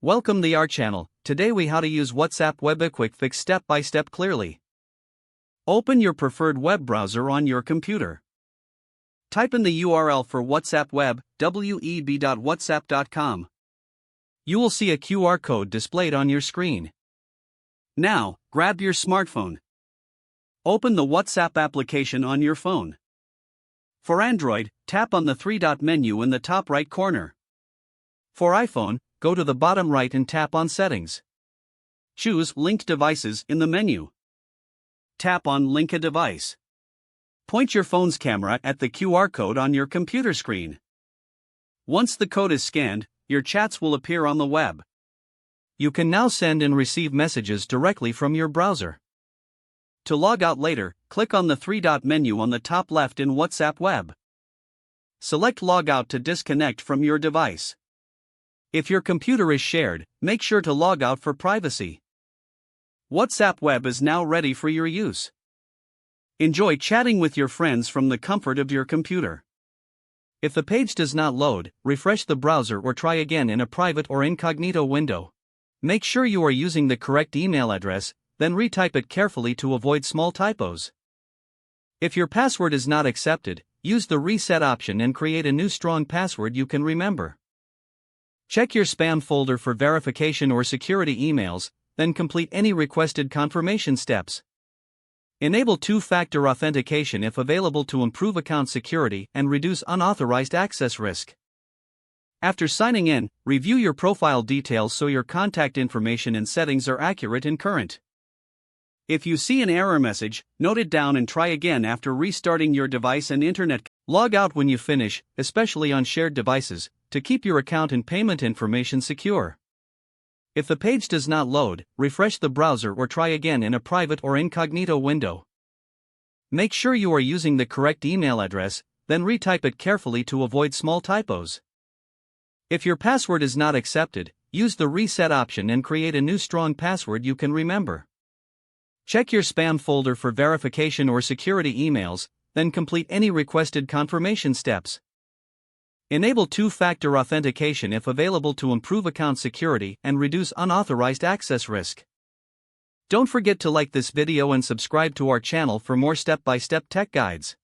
Welcome to our channel. Today we how to use WhatsApp Web a quick fix step by step clearly. Open your preferred web browser on your computer. Type in the URL for WhatsApp Web, web.whatsapp.com. You will see a QR code displayed on your screen. Now, grab your smartphone. Open the WhatsApp application on your phone. For Android, tap on the three-dot menu in the top right corner. For iPhone, go to the bottom right and tap on Settings. Choose Link Devices in the menu. Tap on Link a device. Point your phone's camera at the QR code on your computer screen. Once the code is scanned, your chats will appear on the web. You can now send and receive messages directly from your browser. To log out later, click on the three-dot menu on the top left in WhatsApp Web. Select Log Out to disconnect from your device. If your computer is shared, make sure to log out for privacy. WhatsApp Web is now ready for your use. Enjoy chatting with your friends from the comfort of your computer. If the page does not load, refresh the browser or try again in a private or incognito window. Make sure you are using the correct email address, then retype it carefully to avoid small typos. If your password is not accepted, use the reset option and create a new strong password you can remember. Check your spam folder for verification or security emails, then complete any requested confirmation steps. Enable two-factor authentication if available to improve account security and reduce unauthorized access risk. After signing in, review your profile details so your contact information and settings are accurate and current. If you see an error message, note it down and try again after restarting your device and internet. Log out when you finish, especially on shared devices, to keep your account and payment information secure. If the page does not load, refresh the browser or try again in a private or incognito window. Make sure you are using the correct email address, then retype it carefully to avoid small typos. If your password is not accepted, use the reset option and create a new strong password you can remember. Check your spam folder for verification or security emails, then complete any requested confirmation steps. Enable two-factor authentication if available to improve account security and reduce unauthorized access risk. Don't forget to like this video and subscribe to our channel for more step-by-step tech guides.